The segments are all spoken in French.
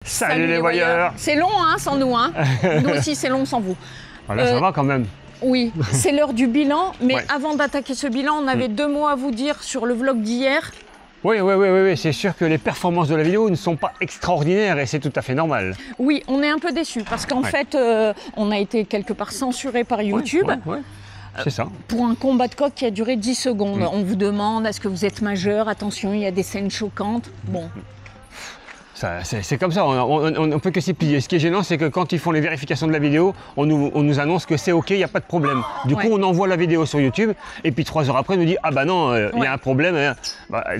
Salut les voyeurs. C'est long hein, sans nous, hein. Nous aussi c'est long sans vous. Voilà, ça va quand même. Oui, c'est l'heure du bilan, mais Ouais. avant d'attaquer ce bilan, on avait deux mots à vous dire sur le vlog d'hier. Oui, c'est sûr que les performances de la vidéo ne sont pas extraordinaires et c'est tout à fait normal. Oui, on est un peu déçus parce qu'en fait, on a été quelque part censuré par YouTube. Ouais. C'est ça. Pour un combat de coq qui a duré 10 secondes. On vous demande, est-ce que vous êtes majeur? Attention, il y a des scènes choquantes. Bon. C'est comme ça, on ne peut que s'y plier. Ce qui est gênant, c'est que quand ils font les vérifications de la vidéo, on nous annonce que c'est OK, il n'y a pas de problème. Du coup, on envoie la vidéo sur YouTube et puis 3 heures après, on nous dit « Ah bah non, il y a un problème. Hein. »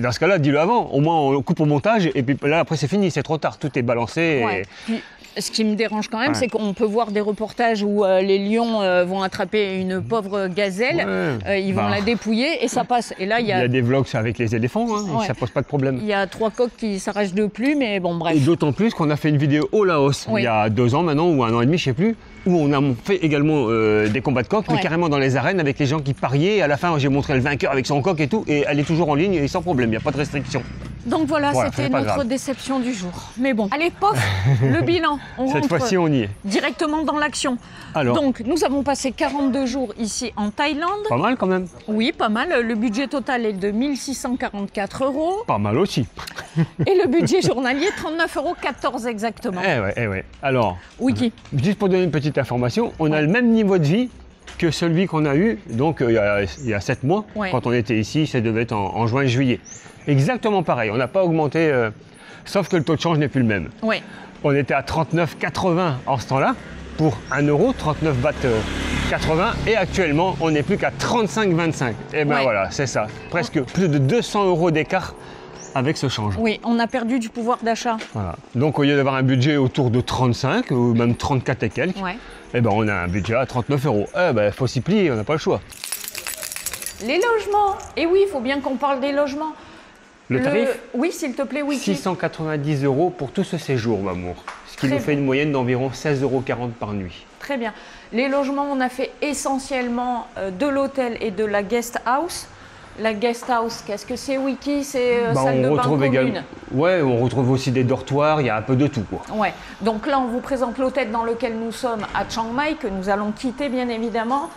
Dans ce cas-là, dis-le avant. Au moins, on coupe au montage et puis là, après, c'est fini, c'est trop tard. Tout est balancé. Ouais. Puis, ce qui me dérange quand même, c'est qu'on peut voir des reportages où les lions vont attraper une pauvre gazelle, ils vont la dépouiller et ça passe. Et là, il y a des vlogs avec les éléphants, hein, ça pose pas de problème. Il y a 3 coqs qui s'arrachent de plus, mais bon, bref. Et d'autant plus qu'on a fait une vidéo au Laos, il y a 2 ans maintenant, ou 1 an et demi, je sais plus, où on a fait également des combats de coqs, mais carrément dans les arènes avec les gens qui pariaient. Et à la fin, j'ai montré le vainqueur avec son coq et tout, et elle est toujours en ligne et sans problème, il n'y a pas de restriction. Donc voilà, c'était notre déception du jour. Mais bon, allez, pof, le bilan. Cette fois-ci, on y est. Directement dans l'action. Donc, nous avons passé 42 jours ici en Thaïlande. Pas mal quand même. Oui, pas mal. Le budget total est de 1 644 €. Pas mal aussi. Et le budget journalier, 39,14 € exactement. Eh ouais. Alors, Wiki. Juste pour donner une petite information, on a le même niveau de vie que celui qu'on a eu donc il y a 7 mois, quand on était ici, ça devait être en juin-juillet. Exactement pareil, on n'a pas augmenté, sauf que le taux de change n'est plus le même. Oui. On était à 39,80 en ce temps-là, pour 1 €, 39 bahts 80, et actuellement, on n'est plus qu'à 35,25. Et ben voilà, c'est ça, presque plus de 200 € d'écart avec ce change. Oui, on a perdu du pouvoir d'achat. Voilà. Donc au lieu d'avoir un budget autour de 35 ou même 34 et quelques, eh ben, on a un budget à 39 €. Eh ben, faut s'y plier, on n'a pas le choix. Les logements. Et oui, il faut bien qu'on parle des logements. Le tarif? Oui, s'il te plaît, oui. 690 € pour tout ce séjour, Mamour. Ce qui nous fait une moyenne d'environ 16,40 € par nuit. Très bien. Les logements, on a fait essentiellement de l'hôtel et de la guest house. La guest house, qu'est-ce que c'est, Wiki? C'est salle de bain commune. Ouais, on retrouve aussi des dortoirs, il y a un peu de tout, quoi. Ouais. Donc là, on vous présente l'hôtel dans lequel nous sommes à Chiang Mai, que nous allons quitter, bien évidemment.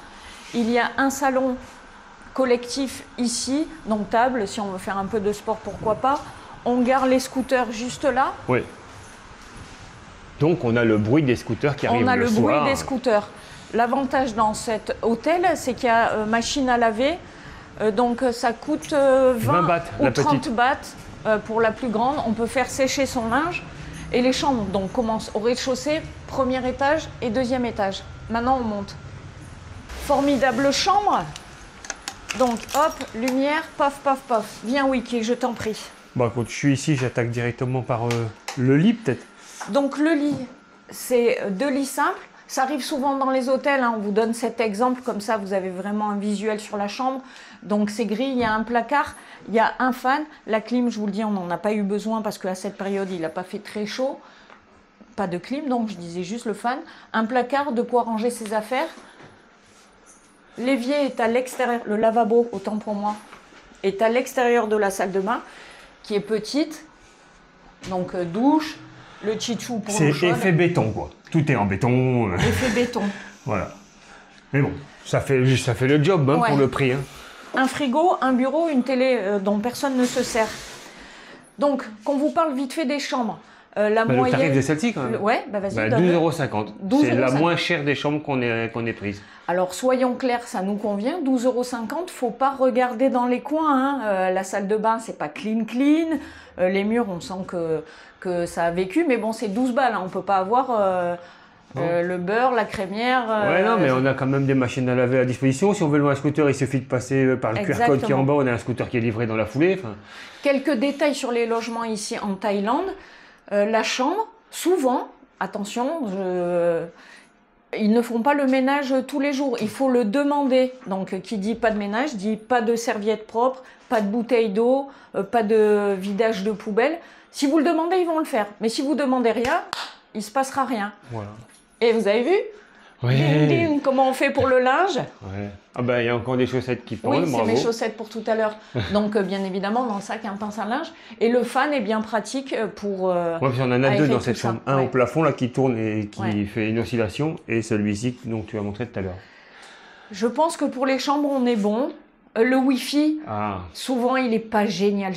Il y a un salon collectif ici, donc table, si on veut faire un peu de sport, pourquoi pas. On gare les scooters juste là. Oui. Donc on a le bruit des scooters qui arrivent le soir. On a le bruit des scooters. L'avantage dans cet hôtel, c'est qu'il y a machine à laver. Donc ça coûte 20 bahts, ou 30 bahts pour la plus grande. On peut faire sécher son linge. Et les chambres donc, commencent au rez-de-chaussée, premier étage et deuxième étage. Maintenant, on monte. Formidable chambre. Donc, hop, lumière, paf, paf, paf. Viens, Wiki, je t'en prie. Bah, quand je suis ici, j'attaque directement par le lit, peut-être. Donc, le lit, c'est 2 lits simples. Ça arrive souvent dans les hôtels, hein. On vous donne cet exemple, comme ça, vous avez vraiment un visuel sur la chambre. Donc, c'est gris, il y a un placard, il y a un fan. La clim, je vous le dis, on n'en a pas eu besoin parce qu'à cette période, il n'a pas fait très chaud. Pas de clim, donc je disais juste le fan. Un placard, de quoi ranger ses affaires. L'évier est à l'extérieur, le lavabo, autant pour moi, est à l'extérieur de la salle de bain, qui est petite. Donc douche, le tchitchou pour l'eau chaude. C'est effet béton, quoi. Tout est en béton. Effet béton. Voilà. Mais bon, ça fait le job hein, pour le prix. Hein. Un frigo, un bureau, une télé dont personne ne se sert. Donc, qu'on vous parle vite fait des chambres. La moyenne... Le tarif de celle-ci, quand même. Ouais, vas-y. 12,50 €. C'est la moins chère des chambres qu'on ait prise. Alors, soyons clairs, ça nous convient. 12,50 €. Faut pas regarder dans les coins. Hein. La salle de bain, c'est pas clean. Les murs, on sent que ça a vécu. Mais bon, c'est 12 balles. Hein. On peut pas avoir le beurre, la crémière. Ouais, non, mais on a quand même des machines à laver à disposition. Si on veut louer un scooter, il suffit de passer par le QR code qui est en bas. On a un scooter qui est livré dans la foulée. Enfin... Quelques détails sur les logements ici en Thaïlande. La chambre, souvent, attention, ils ne font pas le ménage tous les jours, il faut le demander. Donc, qui dit pas de ménage, dit pas de serviettes propres, pas de bouteille d'eau, pas de vidage de poubelle. Si vous le demandez, ils vont le faire. Mais si vous demandez rien, il se passera rien. Voilà. Et vous avez vu? Oui. Ding, ding, comment on fait pour le linge? Ouais. Ah ben, il y a encore des chaussettes qui pendent, Oui, c'est bravo. mes chaussettes pour tout à l'heure. Donc, bien évidemment, dans le sac, un pince à linge. Et le fan est bien pratique pour... Ouais, puis on en a deux dans cette chambre. Un ouais. au plafond là qui tourne et qui Ouais. fait une oscillation, et celui-ci dont tu as montré tout à l'heure. Je pense que pour les chambres, on est bon. Le Wi-Fi, souvent, il n'est pas génial.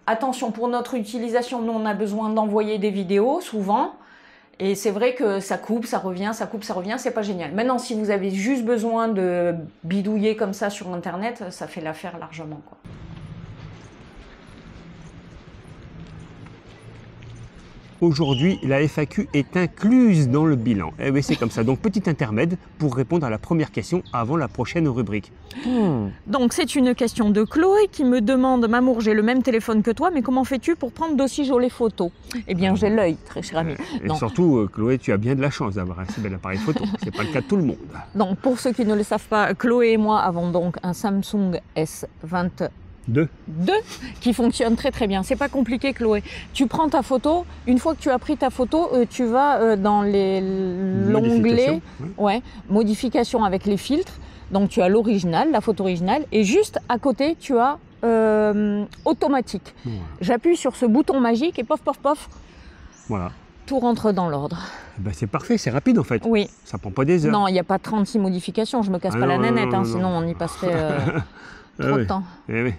Attention, pour notre utilisation, nous, on a besoin d'envoyer des vidéos, souvent. Et c'est vrai que ça coupe, ça revient, ça coupe, ça revient, c'est pas génial. Maintenant, si vous avez juste besoin de bidouiller comme ça sur Internet, ça fait l'affaire largement, quoi. Aujourd'hui, la FAQ est incluse dans le bilan. Eh oui, c'est comme ça. Donc, petit intermède pour répondre à la première question avant la prochaine rubrique. Donc, c'est une question de Chloé qui me demande « Mamour, j'ai le même téléphone que toi, mais comment fais-tu pour prendre d'aussi jolies photos ?» Eh bien, j'ai l'œil, très cher ami. Et surtout, Chloé, tu as bien de la chance d'avoir un si bel appareil photo. C'est pas le cas de tout le monde. Donc, pour ceux qui ne le savent pas, Chloé et moi avons donc un Samsung S22 qui fonctionne très très bien. C'est pas compliqué, Chloé. Tu prends ta photo, une fois que tu as pris ta photo, tu vas dans l'onglet modification avec les filtres. Donc tu as l'original, la photo originale, et juste à côté tu as automatique. Ouais. J'appuie sur ce bouton magique et pof pof pof. Voilà. Tout rentre dans l'ordre. Ben, c'est parfait, c'est rapide en fait. Oui. Ça prend pas des heures. Non, il n'y a pas 36 modifications, je me casse pas la nanette, non, sinon on y passerait trop de temps. Eh oui.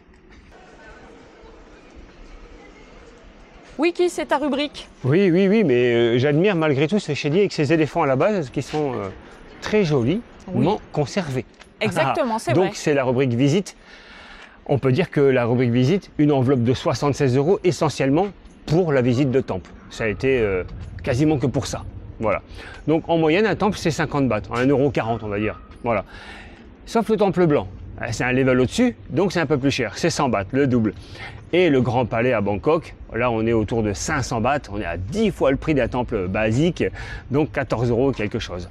Wiki, c'est ta rubrique. Oui, mais j'admire malgré tout ce chélier avec ses éléphants à la base qui sont très joliment conservés. Exactement, c'est vrai. Donc c'est la rubrique visite. On peut dire que la rubrique visite, une enveloppe de 76 € essentiellement pour la visite de temple. Ça a été quasiment que pour ça. Voilà. Donc en moyenne, un temple c'est 50 bahts, 1,40 € on va dire. Voilà. Sauf le temple blanc. C'est un level au-dessus, donc c'est un peu plus cher. C'est 100 bahts, le double. Et le Grand Palais à Bangkok, là on est autour de 500 bahts, on est à 10 fois le prix d'un temple basique, donc 14 € quelque chose.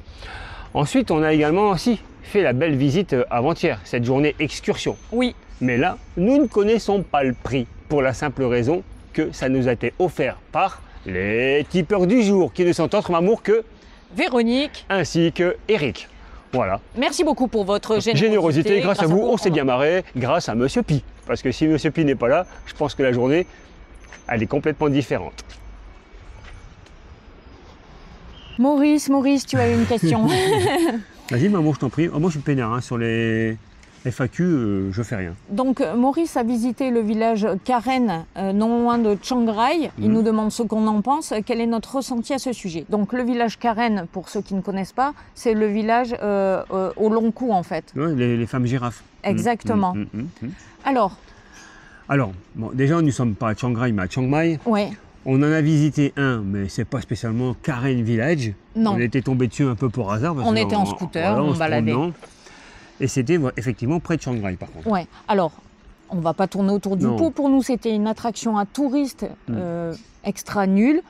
Ensuite, on a également aussi fait la belle visite avant-hier, cette journée excursion. Oui. Mais là, nous ne connaissons pas le prix, pour la simple raison que ça nous a été offert par les tipeurs du jour, qui ne sont autres Mamour que Véronique ainsi que Eric. Voilà. Merci beaucoup pour votre générosité. Grâce à vous, on s'est bien marré, grâce à Monsieur Pi. Parce que si Monsieur Pi n'est pas là, je pense que la journée, elle est complètement différente. Maurice, tu as une question. Vas-y, maman, je t'en prie. Oh, moi, je suis peinard hein, sur les FAQ, je fais rien. Donc, Maurice a visité le village Karen, non loin de Chiang Rai. Il nous demande ce qu'on en pense. Quel est notre ressenti à ce sujet? Donc, le village Karen, pour ceux qui ne connaissent pas, c'est le village au long cou, en fait. Ouais, les femmes girafes. Exactement. Alors, bon, déjà, nous ne sommes pas à Chiang Rai, mais à Chiang Mai. ouais. On en a visité un, mais c'est pas spécialement Karen Village. Non. On était tombé dessus un peu par hasard. On était en scooter, on baladait. Et c'était effectivement près de Chiang Rai, par contre. Ouais. Alors, on ne va pas tourner autour du pot. Pour nous, c'était une attraction à touristes extra nulle.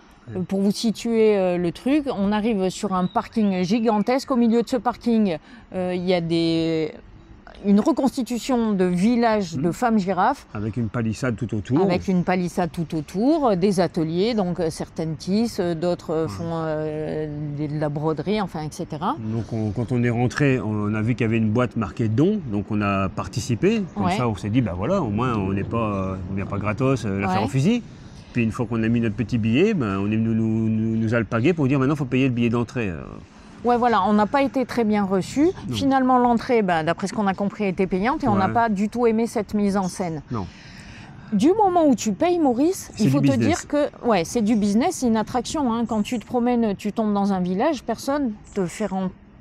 Pour vous situer le truc, on arrive sur un parking gigantesque. Au milieu de ce parking, il y a une reconstitution de village de femmes girafes. Avec une palissade tout autour. Des ateliers, donc certaines tissent, d'autres font de la broderie, enfin, etc. Donc quand on est rentré, on a vu qu'il y avait une boîte marquée don, donc on a participé. Comme ça, on s'est dit, ben voilà, au moins on n'est pas, on vient pas gratos l'affaire au fusil. Puis une fois qu'on a mis notre petit billet, ben, on est venu nous alpaguer pour dire maintenant il faut payer le billet d'entrée. Ouais, voilà, on n'a pas été très bien reçus. Finalement, l'entrée, d'après ce qu'on a compris, était payante et on n'a pas du tout aimé cette mise en scène. Non. Du moment où tu payes, Maurice, il faut te dire que c'est du business, c'est une attraction. Hein. Quand tu te promènes, tu tombes dans un village, personne te fait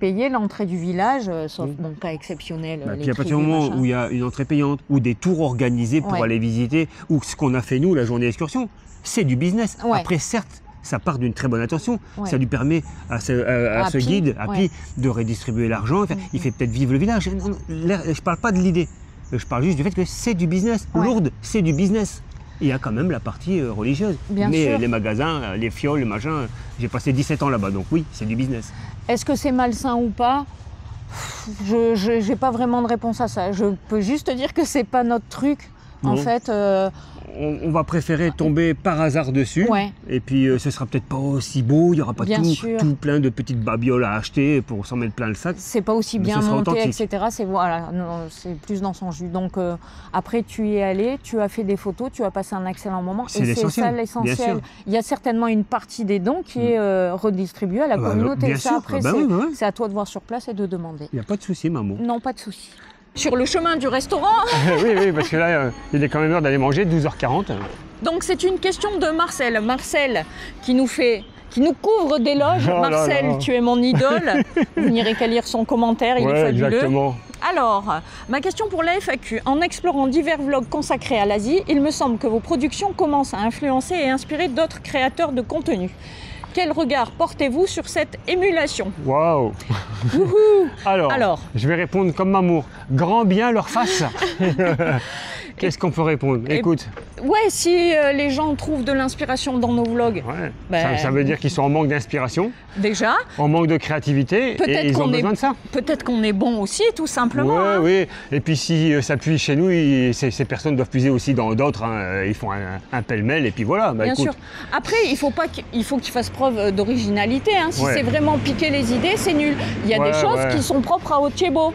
payer l'entrée du village, sauf dans cas exceptionnel. Puis à partir du moment où il y a une entrée payante, ou des tours organisés pour aller visiter, ou ce qu'on a fait nous, la journée d'excursion, c'est du business. Après, certes, ça part d'une très bonne intention. Ça lui permet à ce guide, à Pi, de redistribuer l'argent. Il fait peut-être vivre le village. Je ne parle pas de l'idée. Je parle juste du fait que c'est du business. Lourdes, c'est du business. Il y a quand même la partie religieuse. Bien sûr. Les magasins, les fioles, les machins, j'ai passé 17 ans là-bas. Donc oui, c'est du business. Est-ce que c'est malsain ou pas? Je n'ai pas vraiment de réponse à ça. Je peux juste te dire que c'est pas notre truc. En Non. fait, On va préférer tomber par hasard dessus. Ouais. Et puis ce sera peut-être pas aussi beau, il n'y aura pas Bien tout, sûr. tout plein de petites babioles à acheter pour s'en mettre plein le sac. c'est pas aussi Mais bien ce sera monté, authentique. etc. C'est voilà, non, c'est plus dans son jus. Donc après, tu y es allé, tu as fait des photos, tu as passé un excellent moment. C'est Et c'est l'essentiel, ça bien l'essentiel. sûr. Il y a certainement une partie des dons qui est redistribuée à la Ah bah, communauté. bien Ça, sûr. après, Ah bah oui, bah oui. c'est à toi de voir sur place et de demander. Il n'y a pas de souci, maman. Non, pas de souci. Sur le chemin du restaurant, Oui, oui, parce que là, il est quand même l'heure d'aller manger, 12h40. donc c'est une question de Marcel. Marcel qui nous couvre d'éloges. Oh là Marcel, là. tu es mon idole. Vous n'irez qu'à lire son commentaire, il est Ouais, fabuleux. exactement. Alors, ma question pour la FAQ. En explorant divers vlogs consacrés à l'Asie, il me semble que vos productions commencent à influencer et inspirer d'autres créateurs de contenu. Quel regard portez-vous sur cette émulation? Waouh. Alors, je vais répondre comme Mamour. Grand bien leur face. Qu'est-ce qu'on peut répondre? Écoute, Ouais, si les gens trouvent de l'inspiration dans nos vlogs, ouais, Ben, ça veut dire qu'ils sont en manque d'inspiration, déjà, en manque de créativité, et peut-être ils ont qu'on est, besoin de ça. peut-être qu'on est bon aussi, tout simplement. Oui, hein. oui. Et puis si ça puise chez nous, ces personnes doivent puiser aussi dans d'autres. Hein. Ils font un pêle-mêle et puis voilà. Bah, Bien écoute. sûr. Après, il faut que tu fasses preuve d'originalité. Hein. Si Ouais. c'est vraiment piquer les idées, c'est nul. Il y a Ouais, des choses ouais. qui sont propres à Ochebo.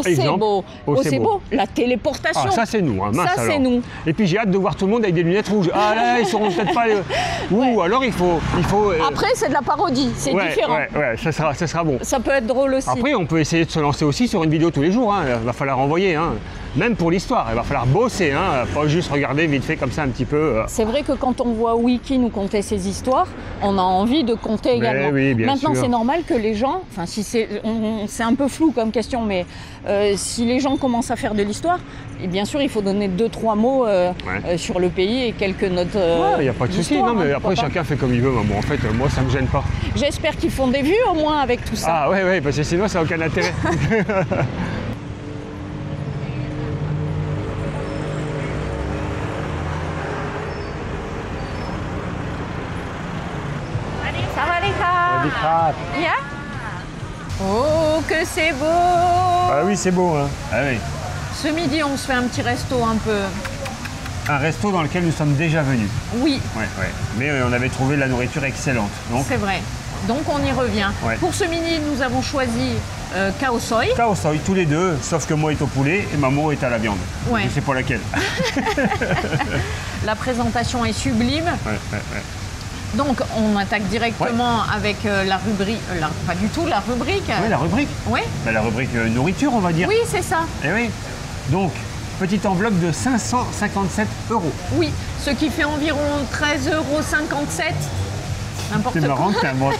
Exemple, Ocebo. Ocebo. La téléportation. Ah, ça c'est nous, hein, mince Ça, c'est alors. nous. Et puis j'ai hâte de voir tout le monde avec des lunettes rouges. Ah là, ils seront peut-être pas. Ou alors il faut. Après, c'est de la parodie. C'est ouais, différent. ouais, ça sera bon. Ça peut être drôle aussi. Après, on peut essayer de se lancer aussi sur une vidéo tous les jours. Hein. Il va falloir envoyer, hein. Même pour l'histoire. Il va falloir bosser, hein. Pas juste regarder vite fait comme ça un petit peu. C'est vrai que quand on voit Wiki nous conter ses histoires, on a envie de compter également. Oui, bien Maintenant, sûr. c'est normal que les gens, enfin, si c'est un peu flou comme question, mais si les gens commencent à faire de l'histoire, et bien sûr, il faut donner 2-3 mots sur le pays et quelques notes. Il n'y a pas de souci. d'histoire, Non, mais hein, après, pourquoi pas. chacun fait comme il veut, maman. En fait, moi, ça me gêne pas. J'espère qu'ils font des vues au moins avec tout ça. Ah, ouais, parce que sinon, ça n'a aucun intérêt. Ça va les gars? Yeah? Oh, que c'est beau! Ah oui, c'est beau, hein. Ah oui. Ce midi, on se fait un petit resto un peu. Un resto dans lequel nous sommes déjà venus. Oui, Ouais. Mais on avait trouvé la nourriture excellente. Donc, c'est vrai. Donc on y revient. Ouais. Pour ce midi, nous avons choisi Khao Soi. Khao Soi, tous les deux, sauf que moi est au poulet et Maman est à la viande. Ouais. Je sais pas laquelle. La présentation est sublime. Ouais. Donc on attaque directement avec la rubrique. Pas du tout la rubrique. Oui, la rubrique. Oui, Bah, la rubrique nourriture, on va dire. oui, c'est ça. Eh oui. Donc, petite enveloppe de 557 €. Oui, ce qui fait environ 13,57 €. N'importe C'est quoi. marrant que tu inventes.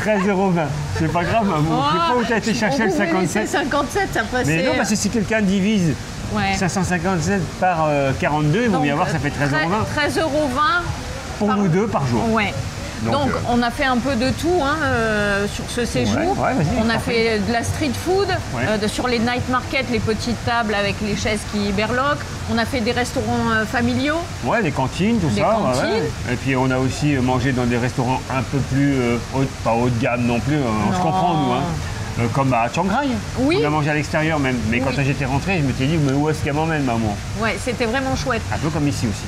13,20 €. C'est pas grave, Maman. Je sais pas où tu as été chercher le 57. 57, ça passait. Mais non, parce que si quelqu'un divise Ouais. 557 par 42, il vaut bien voir, ça fait 13,20 € 13,20 € pour nous deux par jour. Ouais. Donc, on a fait un peu de tout hein, sur ce séjour. Ouais, vas-y, On je a t'en fait de la street food, Ouais. sur les night markets, les petites tables avec les chaises qui berloquent. On a fait des restaurants familiaux. Ouais, les cantines, tout Des ça. cantines. Et puis on a aussi mangé dans des restaurants un peu plus, pas haut de gamme non plus, on se Non. comprend nous. Hein. Comme à Chiang Rai. Oui. On a mangé à l'extérieur même. Mais quand Oui. j'étais rentré, je m'étais dit, mais où est-ce qu'elle m'emmène, maman? Ouais, c'était vraiment chouette. Un peu comme ici aussi.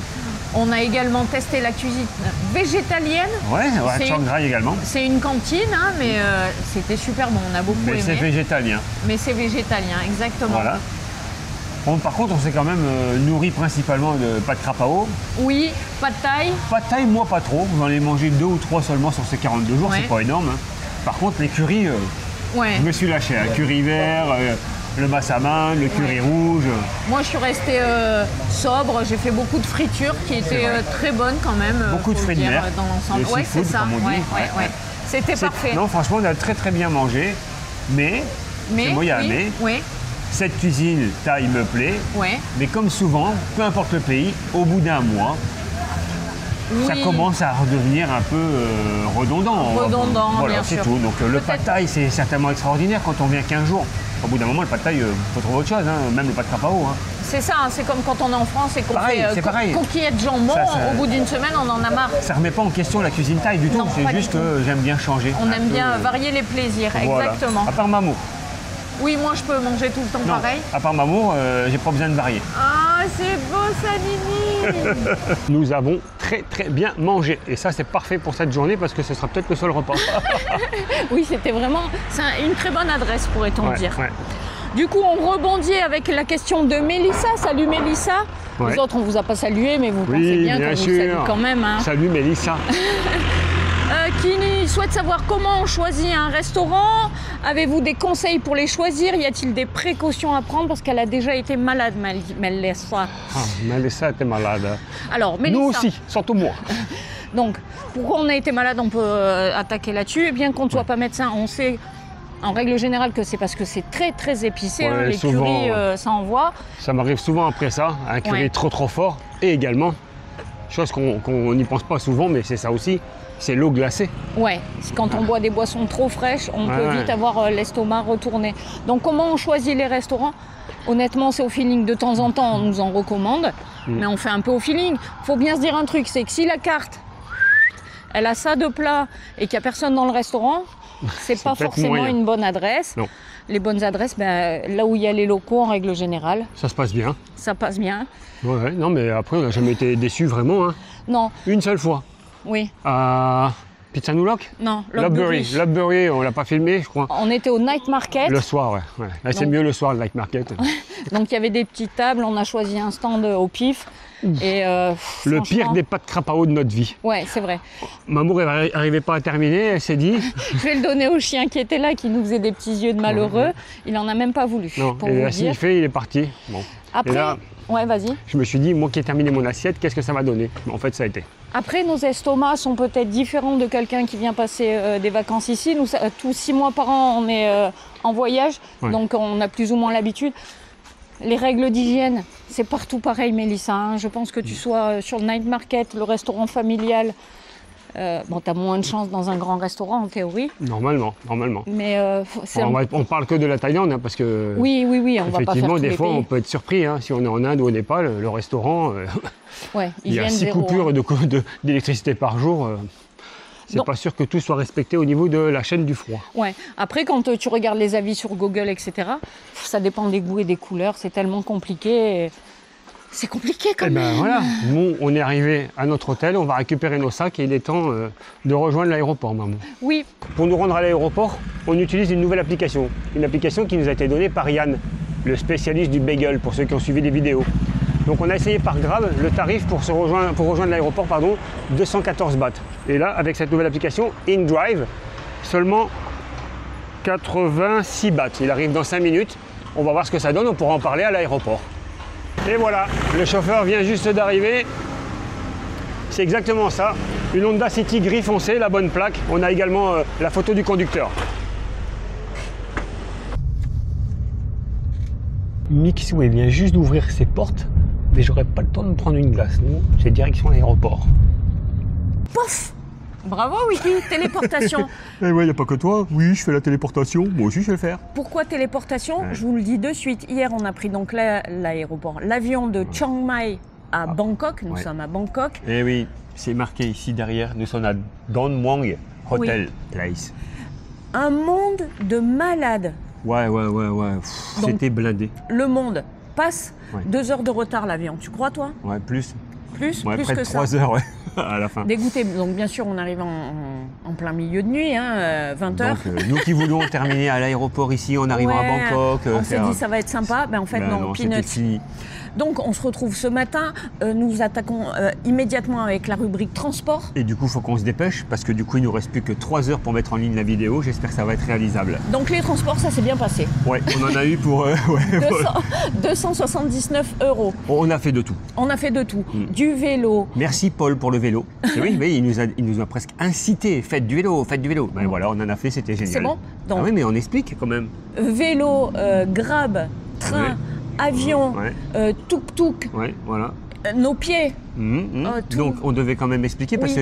On a également testé la cuisine végétalienne. Ouais, à C'est- Chiang Rai également. C'est une cantine, hein, mais c'était super bon. On a beaucoup Mais c'est aimé. végétalien. Mais c'est végétalien, exactement. Voilà. Par contre, on s'est quand même nourri principalement de pâtes krapao. Oui, pad thai. Pas de taille, moi pas trop. J'en ai mangé 2 ou 3 seulement sur ces 42 jours, Ouais. c'est pas énorme. Hein. Par contre, les currys, Ouais. je me suis lâché. Hein. Curry vert, le massaman, le curry rouge. Moi, je suis restée sobre. J'ai fait beaucoup de fritures qui étaient vrai. très bonnes quand même. Beaucoup de faut le fruits de dire, mer, dans l'ensemble. le Ouais, seafood, c'est ça. comme on dit. Ouais. C'était C'est- parfait. Non, franchement, on a très très bien mangé. Mais c'est moi, il y a mais. Oui, Cette cuisine thaï me plaît. ouais. Mais comme souvent, peu importe le pays, au bout d'un mois, ça Oui. commence à redevenir un peu redondant. Redondant, Voilà, bien c'est sûr. tout. Donc le Peut-être- pad thaï, c'est certainement extraordinaire quand on vient 15 jours. Au bout d'un moment, le pad thaï, faut trouver autre chose, hein, même le pad krapao. Hein. C'est ça, hein, c'est comme quand on est en France et qu'on Pareil, fait c'est pareil. coquillettes jambon. Ça- Au bout d'une semaine, on en a marre. Ça remet pas en question la cuisine thaï du tout, Non, c'est pas du juste tout. que j'aime bien changer. On un aime peu, bien varier les plaisirs, voilà. exactement. À part Mamour. Oui, moi, je peux manger tout le temps Non, pareil. à part Mamour, j'ai pas besoin de varier. Ah, c'est beau ça, Nini. Nous avons très bien mangé. Et ça, c'est parfait pour cette journée parce que ce sera peut-être le seul repas. Oui, c'était vraiment une très bonne adresse, pourrait-on dire. Ouais. Du coup, on rebondit avec la question de Mélissa. Salut Mélissa. Ouais. Les autres, on ne vous a pas salué, mais vous pensez bien qu'on vous salue quand même. Hein. Salut Mélissa. Qui souhaite savoir comment on choisit un restaurant. Avez-vous des conseils pour les choisir? Y a-t-il des précautions à prendre? Parce qu'elle a déjà été malade, Mélissa. Ah, Mélissa était malade. Alors, Mélissa. Nous aussi, surtout moi. Donc, pourquoi on a été malade? On peut attaquer là-dessus. Et bien qu'on ne soit pas médecin, on sait en règle générale que c'est parce que c'est très épicé. Ouais, hein, les souvent, currys, ça envoie. Ça m'arrive souvent après ça, un curry trop fort. Et également, chose qu'on n'y pense pas souvent, mais c'est ça aussi, c'est l'eau glacée. Ouais, quand on boit des boissons trop fraîches, on peut vite avoir l'estomac retourné. Donc comment on choisit les restaurants? Honnêtement, c'est au feeling. De temps en temps, on nous en recommande, mais on fait un peu au feeling. Il faut bien se dire un truc, c'est que si la carte, elle a ça de plat et qu'il n'y a personne dans le restaurant, c'est pas forcément une bonne adresse. Non. Les bonnes adresses, là où il y a les locaux, en règle générale. Ça se passe bien. Ça passe bien. Ouais, non, mais après, on n'a jamais été déçus vraiment. Hein. Non. Une seule fois. Oui. À Pizza New Lock? Non, Lovebury, on l'a pas filmé, je crois. On était au Night Market. Le soir, ouais. Là, c'est mieux le soir, le Night Market. Donc il y avait des petites tables, on a choisi un stand au pif. Et le pire des pâtes crapao de notre vie. Ouais, c'est vrai. Mamour n'arrivait pas à terminer, elle s'est dit. Je vais le donner au chien qui était là, qui nous faisait des petits yeux de malheureux. Il en a même pas voulu. Non, pour et vous là, dire. il est parti. Bon. Après, là, ouais, vas-y. Je me suis dit, moi qui ai terminé mon assiette, qu'est-ce que ça va donner? En fait, ça a été. Après, nos estomacs sont peut-être différents de quelqu'un qui vient passer des vacances ici. Nous, tous 6 mois par an, on est en voyage, donc on a plus ou moins l'habitude. Les règles d'hygiène, c'est partout pareil, Mélissa. Hein. Je pense que tu sois sur le Night Market, le restaurant familial. Bon, tu as moins de chance dans un grand restaurant, en théorie. Normalement. Mais on parle que de la Thaïlande, hein, parce que. Oui, on va pas faire effectivement, tous des les fois, pays. on peut être surpris. Hein, si on est en Inde ou au Népal, le restaurant, il y a 6 coupures d'électricité par jour. C'est pas sûr que tout soit respecté au niveau de la chaîne du froid. Ouais. Après, quand tu regardes les avis sur Google, etc., ça dépend des goûts et des couleurs. C'est tellement compliqué. C'est compliqué quand même. Ben voilà, nous, on est arrivé à notre hôtel, on va récupérer nos sacs et il est temps de rejoindre l'aéroport, maman. Oui. Pour nous rendre à l'aéroport, on utilise une nouvelle application. Une application qui nous a été donnée par Yann, le spécialiste du bagel, pour ceux qui ont suivi les vidéos. Donc on a essayé par Grab le tarif pour rejoindre l'aéroport, 214 bahts. Et là, avec cette nouvelle application, InDrive, seulement 86 bahts. Il arrive dans 5 minutes. On va voir ce que ça donne, on pourra en parler à l'aéroport. Et voilà, le chauffeur vient juste d'arriver. C'est exactement ça. Une Honda City gris foncé, la bonne plaque. On a également la photo du conducteur. Mixway vient juste d'ouvrir ses portes, mais j'aurais pas le temps de me prendre une glace. Nous, c'est direction l'aéroport. Pouf! Bravo, Wiki, téléportation. Eh ouais, y a pas que toi. Oui, je fais la téléportation. Moi aussi, je vais le faire. Pourquoi téléportation? Je vous le dis de suite. Hier, on a pris donc l'aéroport, l'avion de Chiang Mai à Bangkok. Nous sommes à Bangkok. Eh oui, c'est marqué ici derrière. Nous sommes à Don Muang Hotel Place. Un monde de malades. Ouais. C'était blindé. Le monde passe 2 heures de retard l'avion. Tu crois, toi? Ouais, plus. Plus près que de 3 heures, à la fin. Dégoûté. Donc, bien sûr, on arrive en plein milieu de nuit, 20 heures. Donc, nous qui voulions terminer à l'aéroport ici, on arrivera à Bangkok. On s'est dit, ça va être sympa. En fait, non, peanuts. Fini. Donc, on se retrouve ce matin. Nous attaquons immédiatement avec la rubrique transport. Et du coup, il faut qu'on se dépêche parce que du coup, il nous reste plus que 3 heures pour mettre en ligne la vidéo. J'espère que ça va être réalisable. Donc, les transports, ça s'est bien passé. Ouais, on en a eu pour 279 €. On a fait de tout. On a fait de tout. Du vélo. Merci Paul pour le vélo. Oui, il nous a presque incité. Faites du vélo. Ben voilà, on en a fait, c'était génial. C'est bon. Donc, oui, mais on explique quand même. Vélo, Grab, train, avion, tuk-tuk. Ouais, voilà. Nos pieds. Donc on devait quand même expliquer parce que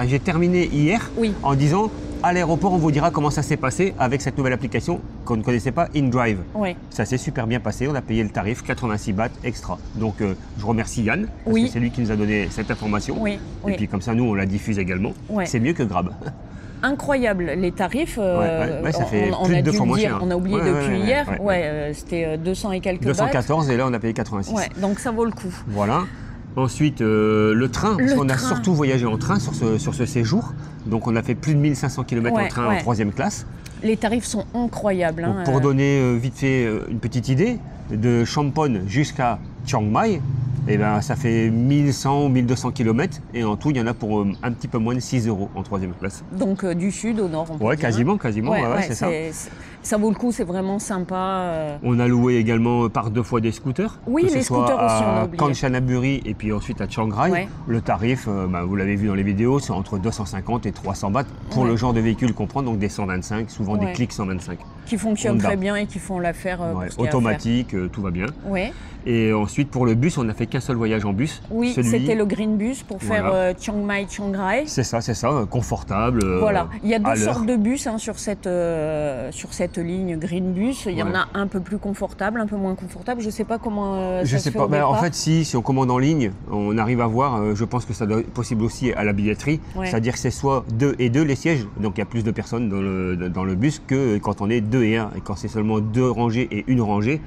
j'ai terminé hier en disant à l'aéroport on vous dira comment ça s'est passé avec cette nouvelle application qu'on ne connaissait pas, InDrive. Oui. Ça s'est super bien passé, on a payé le tarif 86 bahts extra. Donc je remercie Yann parce que c'est lui qui nous a donné cette information. Et puis comme ça nous on la diffuse également. C'est mieux que Grab. incroyable les tarifs. Ça fait on plus a de 2 dû fois le moins dire, cher. on a oublié depuis hier. C'était 200 et quelques 214 bahts. et là on a payé 86. Ouais, donc ça vaut le coup. Voilà. Ensuite, le train, parce qu'on a surtout voyagé en train sur ce séjour. Donc on a fait plus de 1500 km en train en 3e classe. Les tarifs sont incroyables. Donc, pour donner vite fait une petite idée, de Champon jusqu'à Chiang Mai, eh ben, ça fait 1100 ou 1200 km et en tout il y en a pour un petit peu moins de 6 € en 3e classe. Donc du sud au nord, on peut dire, quasiment, c'est ça. Ça vaut le coup, c'est vraiment sympa. On a loué également par 2 fois des scooters. Oui, les scooters aussi, on a oublié. Kanchanaburi et puis ensuite à Chiang Rai. Le tarif, vous l'avez vu dans les vidéos, c'est entre 250 et 300 bahts pour le genre de véhicule qu'on prend, donc des 125, souvent des clics 125. Qui fonctionnent très bien et qui font l'affaire. Automatique, tout va bien. Ouais. Et ensuite pour le bus, on n'a fait qu'un seul voyage en bus. Oui, c'était le Green Bus pour faire Chiang Mai, Chiang Rai. C'est ça, confortable. Voilà, il y a 2 sortes de bus sur cette ligne Green Bus. Il y en a un peu plus confortable, un peu moins confortable. Je ne sais pas comment ça se fait au départ. En fait, si on commande en ligne, on arrive à voir, je pense que ça doit être possible aussi à la billetterie. C'est-à-dire que c'est soit 2 et 2 les sièges, donc il y a plus de personnes dans le bus que quand on est 2 et 1. Et quand c'est seulement 2 rangées et 1 rangée,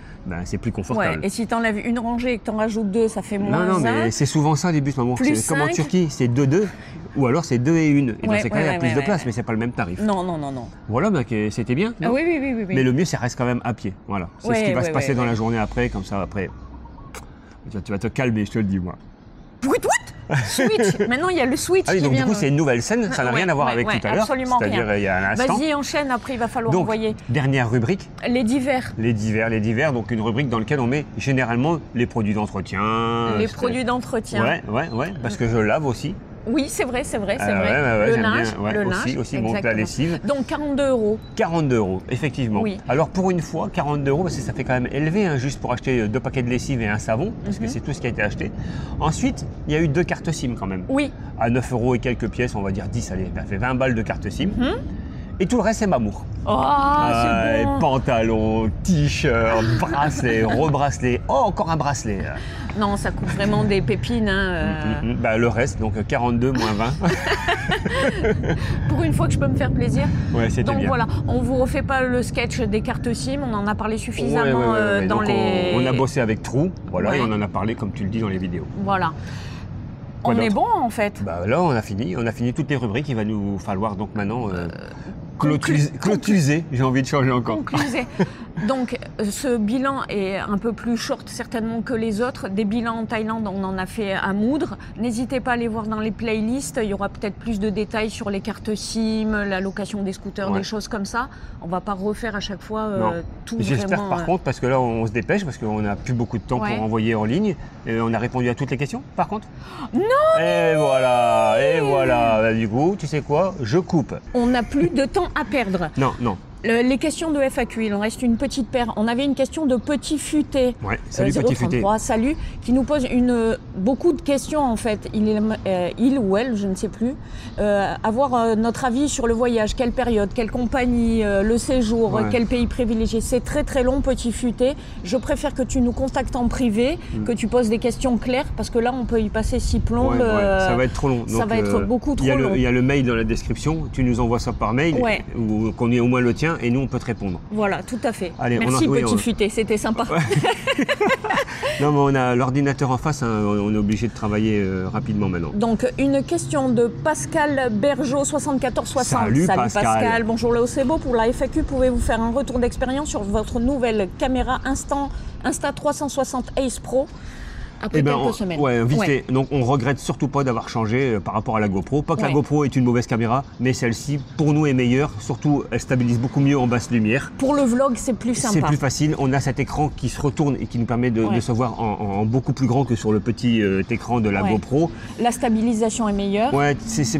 c'est plus confortable. Et si tu enlèves 1 rangée et que tu en rajoutes 2, ça fait moins 1. Non, mais c'est souvent ça les bus, maman. C'est comme en Turquie, c'est 2-2 ou alors c'est 2 et 1. Et dans ces cas, il y a plus de place, mais c'est pas le même tarif. Non. Voilà, c'était bien. Oui. Mais le mieux, ça reste quand même à pied. Voilà. C'est ce qui va se passer dans la journée après, comme ça après. Tu vas te calmer, je te le dis, moi. Switch. Maintenant, il y a le switch. Donc du coup, c'est une nouvelle scène. Ça n'a rien à voir avec tout à l'heure. Absolument rien. C'est-à-dire il y a un instant. Vas-y, enchaîne. Après, il va falloir donc, envoyer. Dernière rubrique. Les divers. Les divers. Donc une rubrique dans laquelle on met généralement les produits d'entretien. Les produits d'entretien. Ouais. Parce que je lave aussi. Oui, c'est vrai. Le linge, aussi exactement. Donc la lessive. Donc 42 €. 42 €, effectivement. Oui. Alors pour une fois, 42 €, parce que ça fait quand même élevé, juste pour acheter 2 paquets de lessive et un savon, parce que c'est tout ce qui a été acheté. Ensuite, il y a eu 2 cartes SIM quand même. Oui. À 9 € et quelques pièces, on va dire 10, allez, ça fait 20 balles de carte SIM. Et tout le reste, c'est Mamour. Oh, c'est bon. Pantalons, t-shirts, bracelets, rebracelets. Oh, encore un bracelet. Non, ça coûte vraiment des pépines. Le reste, donc 42 moins 20. Pour une fois que je peux me faire plaisir. Ouais, c'était bien. Donc voilà, on vous refait pas le sketch des cartes SIM, on en a parlé suffisamment dans donc, les... On a bossé avec Trou, et on en a parlé comme tu le dis dans les vidéos. Voilà. On est bon en fait. Là, on a fini toutes les rubriques. Il va nous falloir donc maintenant clôtuser. J'ai envie de changer encore. Concluser. Donc, ce bilan est un peu plus short certainement que les autres. Des bilans en Thaïlande, on en a fait à moudre. N'hésitez pas à aller voir dans les playlists. Il y aura peut-être plus de détails sur les cartes SIM, la location des scooters, des choses comme ça. On ne va pas refaire à chaque fois tout. J'espère par contre, parce que là, on se dépêche, parce qu'on n'a plus beaucoup de temps pour envoyer en ligne. Et on a répondu à toutes les questions, par contre. Non. Et voilà. Du coup, tu sais quoi? Je coupe. On n'a plus de temps à perdre. Non. Les questions de FAQ, il en reste une petite paire. On avait une question de Petit Futé. Salut Petit Futé. Salut, qui nous pose beaucoup de questions en fait. Il ou elle, je ne sais plus. Avoir notre avis sur le voyage, quelle période, quelle compagnie, le séjour, quel pays privilégié. C'est très très long, Petit Futé. Je préfère que tu nous contactes en privé, que tu poses des questions claires, parce que là on peut y passer 6 plombs. Ça va être trop long. Ça va être beaucoup trop long. Il y a le mail dans la description. Tu nous envoies ça par mail, ou qu'on ait au moins le tien. Et nous, on peut te répondre. Voilà, tout à fait. Allez, merci Petit Futé, c'était sympa. Non, mais on a l'ordinateur en face, on est obligé de travailler rapidement maintenant. Donc, une question de Pascal Bergeau, 7460. Salut Pascal. Bonjour Léo Sebo. Pour la FAQ, pouvez-vous faire un retour d'expérience sur votre nouvelle caméra Insta360 Ace Pro après quelques semaines. Vite fait. Donc on regrette surtout pas d'avoir changé par rapport à la GoPro. Pas que la GoPro est une mauvaise caméra, mais celle-ci, pour nous, est meilleure. Surtout, elle stabilise beaucoup mieux en basse lumière. Pour le vlog, c'est plus sympa. C'est plus facile. On a cet écran qui se retourne et qui nous permet de se voir en beaucoup plus grand que sur le petit écran de la GoPro. La stabilisation est meilleure.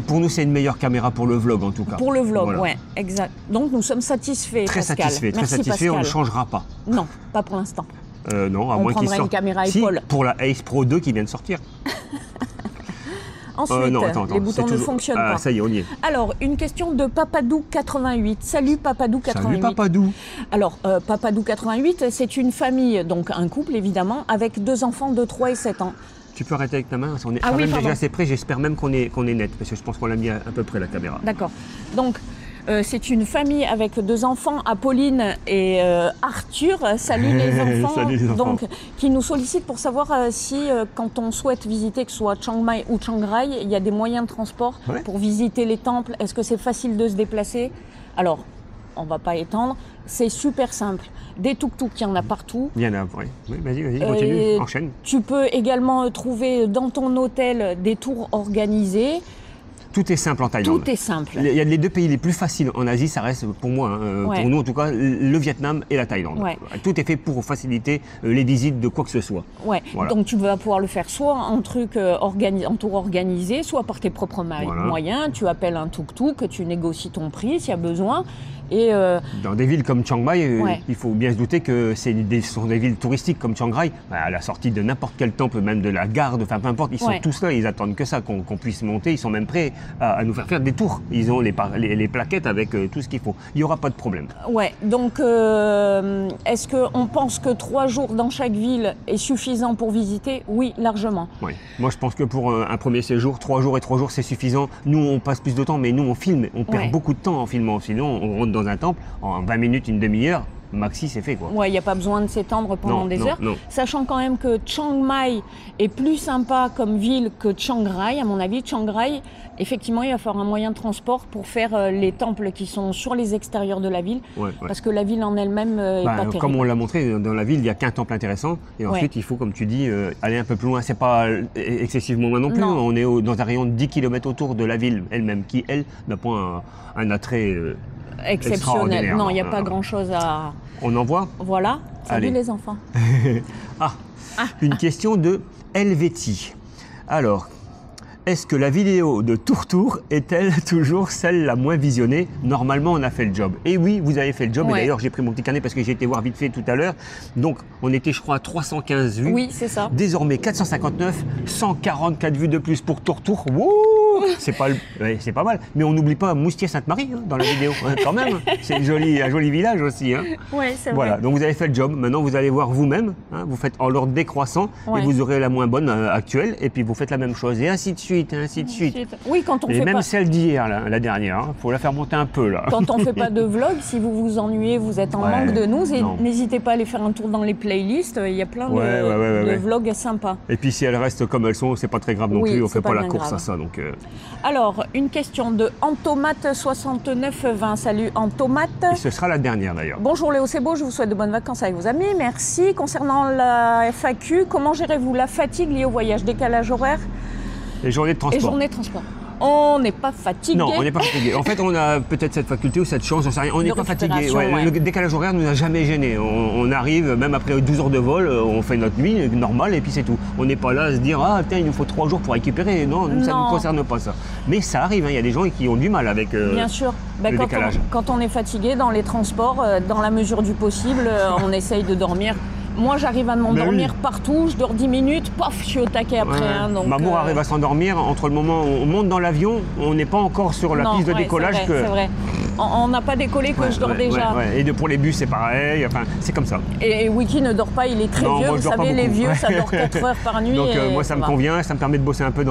Pour nous, c'est une meilleure caméra pour le vlog en tout cas. Pour le vlog, exact. Donc nous sommes satisfaits, Pascal. Très satisfaits. On ne changera pas. Non, pas pour l'instant. Non, à on moins qu'il sorte. Une caméra épaule. Pour la Ace Pro 2 qui vient de sortir. Ensuite, les boutons ne fonctionnent pas. Ça y est, on y est. Alors, une question de Papadou88. Salut Papadou88. Salut Papadou. Alors, Papadou88, c'est une famille, donc un couple évidemment, avec 2 enfants de 3 et 7 ans. Tu peux arrêter avec ta main, on est Ah quand oui, même pardon. déjà assez près, j'espère même qu'on est net, parce que je pense qu'on l'a mis à peu près la caméra. D'accord. Donc, c'est une famille avec 2 enfants, Apolline et Arthur. Salut les enfants. Salut les enfants. Donc, qui nous sollicitent pour savoir si, quand on souhaite visiter, que ce soit Chiang Mai ou Chiang Rai, il y a des moyens de transport Ouais. pour visiter les temples. Est-ce que c'est facile de se déplacer? Alors, on ne va pas étendre. C'est super simple. Des tuk-tuk, il y en a partout. Il y en a, oui. Oui, vas-y, continue, enchaîne. Tu peux également trouver dans ton hôtel des tours organisés. Tout est simple en Thaïlande. Tout est simple. Il y a les 2 pays les plus faciles en Asie, ça reste pour moi, Ouais. pour nous en tout cas, le Vietnam et la Thaïlande. Ouais. Tout est fait pour faciliter les visites de quoi que ce soit. Ouais. Voilà. Donc tu vas pouvoir le faire soit en tour organisé, soit par tes propres Voilà. moyens. Tu appelles un tuk-tuk, tu négocies ton prix s'il y a besoin. Et Dans des villes comme Chiang Mai, Ouais. il faut bien se douter que ce sont des villes touristiques comme Chiang Rai. À la sortie de n'importe quel temple, même de la gare, enfin peu importe, ils sont Ouais. tous là, ils attendent que ça, qu'on puisse monter. Ils sont même prêts à nous faire des tours. Ils ont les plaquettes avec tout ce qu'il faut. Il n'y aura pas de problème. ouais. Donc est-ce qu'on pense que 3 jours dans chaque ville est suffisant pour visiter? Oui, largement. Ouais. Moi, je pense que pour un premier séjour, 3 jours et 3 jours, c'est suffisant. Nous, on passe plus de temps, mais nous, on filme. On perd Ouais. beaucoup de temps en filmant. Sinon, on rentre dans un temple, en 20 minutes, une demi-heure, maxi, c'est fait, quoi. Ouais, il n'y a pas besoin de s'étendre pendant Non, des non, heures. non. Sachant quand même que Chiang Mai est plus sympa comme ville que Chiang Rai. À mon avis, Chiang Rai, effectivement, il va falloir un moyen de transport pour faire les temples qui sont sur les extérieurs de la ville. Ouais, ouais. Parce que la ville en elle-même n'est Bah, pas terrible. comme on l'a montré, dans la ville, il n'y a qu'un temple intéressant. Et ensuite, il faut, comme tu dis, aller un peu plus loin. C'est pas excessivement loin non plus. Non. On est dans un rayon de 10 km autour de la ville elle-même, qui, elle, n'a pas un attrait Exceptionnel. extraordinaire. Non, il n'y a pas grand-chose à... On en voit. Voilà. Salut Allez. les enfants. Une question de Helvétie. Alors, est-ce que la vidéo de Tour est-elle toujours celle la moins visionnée? Normalement, on a fait le job. Et oui, vous avez fait le job. Ouais. Et d'ailleurs, j'ai pris mon petit carnet parce que j'ai été voir vite fait tout à l'heure. Donc, on était, je crois, à 315 vues. Oui, c'est ça. Désormais, 459, 144 vues de plus pour Tour. Wouh, c'est pas mal. Mais on n'oublie pas Moustier-Sainte-Marie dans la vidéo, hein, quand même. C'est un joli village aussi. Hein. Oui, c'est Voilà, vrai. donc vous avez fait le job. Maintenant, vous allez voir vous-même. Hein, vous faites en l'ordre décroissant Ouais. et vous aurez la moins bonne actuelle. Et puis vous faites la même chose. Et ainsi de suite, ainsi de suite. Oui, quand on Et fait même pas... celle d'hier, la dernière, il faut la faire monter un peu là. Quand on ne fait pas de vlog, si vous vous ennuyez, vous êtes en Ouais, manque de nous, non. n'hésitez pas à aller faire un tour dans les playlists. Il y a plein de Ouais. vlogs sympas. Et puis si elles restent comme elles sont, c'est pas très grave non Oui, plus. On c'est fait pas pas la bien course grave. à ça. Donc, Alors, une question de Antomate6920. Salut Antomate. et ce sera la dernière d'ailleurs. Bonjour Léo Sebo, je vous souhaite de bonnes vacances avec vos amis. Merci. Concernant la FAQ, comment gérez-vous la fatigue liée au voyage, décalage horaire Les journées de et transport. journée de transport? On n'est pas fatigué. Non, on n'est pas fatigué. En fait, on a peut-être cette faculté ou cette chance, j'en sais rien. On n'est De pas fatigué. récupération, ouais. Le décalage horaire ne nous a jamais gêné. On arrive, même après 12 heures de vol, on fait notre nuit normale et puis c'est tout. On n'est pas là à se dire ah tiens il nous faut 3 jours pour récupérer. Non, nous, ça ne Non. nous concerne pas ça. Mais ça arrive. Il y a des gens qui ont du mal avec. Bien sûr. Ben, le décalage. quand on est fatigué dans les transports, dans la mesure du possible, on essaye de dormir. Moi, j'arrive à m'endormir partout, je dors 10 minutes, pof, je suis au taquet après. Ouais. Hein, donc, Mamour arrive à s'endormir entre le moment où on monte dans l'avion, on n'est pas encore sur la non, piste de ouais, décollage. c'est vrai. On n'a pas décollé que je dors déjà. Et pour les bus, c'est pareil. Enfin, c'est comme ça. Et Wiki ne dort pas, il est très Non, vieux. moi, Vous je dors pas savez, les beaucoup. vieux, ça dort 4 heures par nuit. Donc et moi, ça me va. convient. Ça me permet de bosser un peu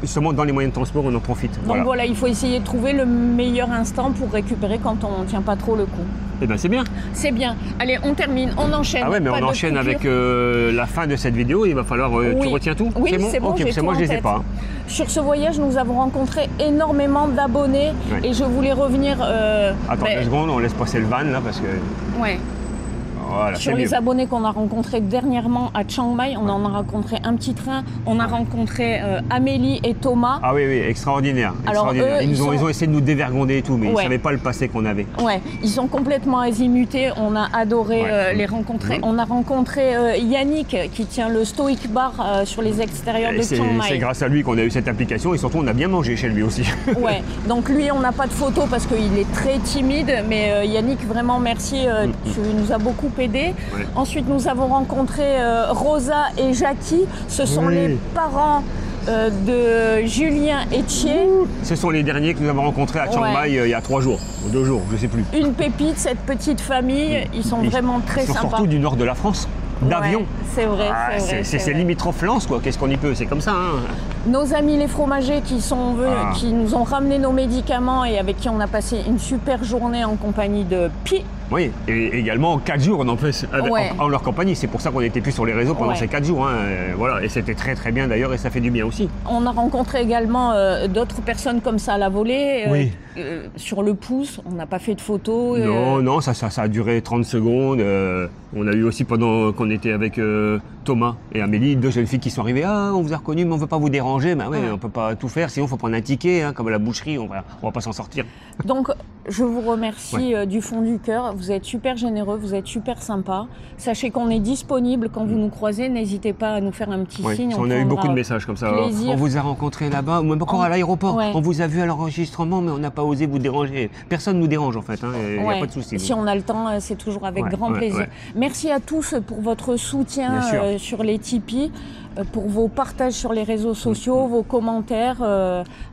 justement dans les moyens de transport, on en profite. Donc voilà, il faut essayer de trouver le meilleur instant pour récupérer quand on ne tient pas trop le coup. Eh bien, c'est bien. C'est bien. Allez, on termine, on enchaîne. Ah ouais, mais Pas on de enchaîne coupure. avec la fin de cette vidéo. Il va falloir. Tu Oui. retiens tout? Oui, c'est bon, Ok, j'ai parce que tout moi, en je les ai tête. pas. Sur ce voyage, nous avons rencontré énormément d'abonnés Ouais. et je voulais revenir Attends ben, 2 secondes, on laisse passer le van là parce que. ouais. Voilà, Sur c'est les mieux. abonnés qu'on a rencontrés dernièrement à Chiang Mai, on en a rencontré un petit train, on a rencontré Amélie et Thomas. Ah oui, extraordinaire. Alors, extraordinaire. eux, ils ont essayé de nous dévergonder et tout, mais ils ne Ouais. savaient pas le passé qu'on avait. Ouais, ils sont complètement azimutés, on a adoré Ouais. les rencontrer. Mhm. On a rencontré Yannick qui tient le Stoic Bar sur les extérieurs Et de c'est Chiang c'est Mai. grâce à lui qu'on a eu cette application et surtout on a bien mangé chez lui aussi. Ouais, donc lui on n'a pas de photo parce qu'il est très timide, mais Yannick vraiment merci, tu nous as beaucoup aidé. Ouais. Ensuite nous avons rencontré Rosa et Jackie, ce sont Oui. les parents de Julien et Thier. Ce sont les derniers que nous avons rencontrés à Chiang Ouais. Mai il y a 3 jours, ou 2 jours, je ne sais plus. Une pépite, cette petite famille, ils sont vraiment très Ils sont sympas. surtout du nord de la France. d'avion. Ouais, c'est vrai, C'est vrai. limitrophe Lens, quoi. Qu'est-ce qu'on y peut? C'est comme ça. Hein. Nos amis les fromagers qui sont venus, qui nous ont ramené nos médicaments et avec qui on a passé une super journée en compagnie de Pi. Oui, et également 4 jours en plus en leur compagnie. C'est pour ça qu'on n'était plus sur les réseaux pendant ces 4 jours. Hein. Voilà. Et c'était très très bien d'ailleurs et ça fait du bien aussi. On a rencontré également d'autres personnes comme ça à la volée. Sur le pouce, on n'a pas fait de photos. Non, ça a duré 30 secondes. On a eu aussi pendant qu'on était avec Thomas et Amélie, 2 jeunes filles qui sont arrivées. Ah, on vous a reconnu, mais on ne veut pas vous déranger. Ben ouais, on ne peut pas tout faire, sinon il faut prendre un ticket, hein, comme à la boucherie, on va pas s'en sortir. Donc, je vous remercie du fond du cœur. Vous êtes super généreux, vous êtes super sympa. Sachez qu'on est disponible quand vous nous croisez. N'hésitez pas à nous faire un petit signe. On a eu beaucoup de messages comme ça. Plaisir. On vous a rencontré là-bas, ou même encore à l'aéroport. On vous a vu à l'enregistrement, mais on n'a pas osé vous déranger. Personne ne nous dérange en fait, il n'y a pas de souci. Si on a le temps, c'est toujours avec grand plaisir. Merci à tous pour votre soutien sur les Tipeee, pour vos partages sur les réseaux sociaux, vos commentaires.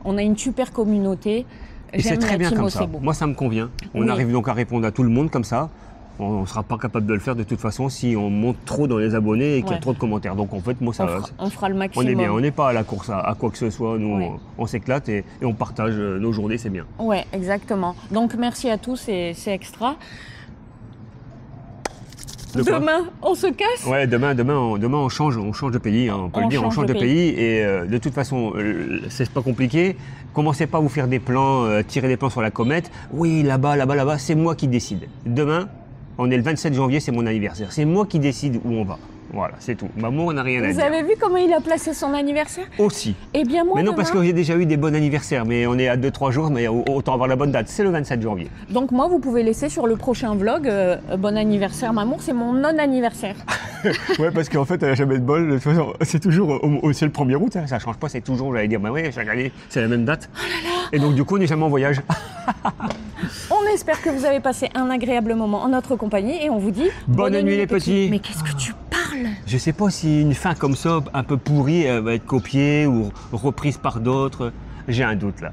On a une super communauté. Et c'est très bien comme ça. Moi, ça me convient. On arrive donc à répondre à tout le monde comme ça. On ne sera pas capable de le faire de toute façon si on monte trop dans les abonnés et qu'il y a trop de commentaires. Donc en fait, moi, on fera le maximum. On est bien, on n'est pas à la course à quoi que ce soit. Nous, on s'éclate et on partage nos journées, c'est bien. Ouais, exactement. Donc merci à tous, c'est extra. Demain, on se casse. Ouais, demain, on change de pays, hein, on peut le dire, on change de pays. Et de toute façon, c'est pas compliqué. Commencez pas à vous faire des plans, tirer des plans sur la comète. Oui, là-bas, c'est moi qui décide. Demain, on est le 27 janvier, c'est mon anniversaire. C'est moi qui décide où on va. Voilà, c'est tout. Maman, on n'a rien à dire. Vous avez vu comment il a placé son anniversaire? Aussi. Eh bien moi, mais non, parce que j'ai déjà eu des bons anniversaires, mais on est à 2-3 jours, mais autant avoir la bonne date. C'est le 27 janvier. Donc moi, vous pouvez laisser sur le prochain vlog, bon anniversaire maman, c'est mon non-anniversaire. Ouais, parce qu'en fait, elle n'a jamais de bol. De toute façon, c'est toujours, c'est le 1er août, hein, ça ne change pas, c'est toujours, j'allais dire, bah ouais, chaque année, c'est la même date. Oh là là. Et donc du coup, on n'est jamais en voyage. On espère que vous avez passé un agréable moment en notre compagnie et on vous dit bonne nuit les petits. Mais qu'est-ce que tu parles? Je sais pas si une fin comme ça, un peu pourrie, va être copiée ou reprise par d'autres. J'ai un doute là.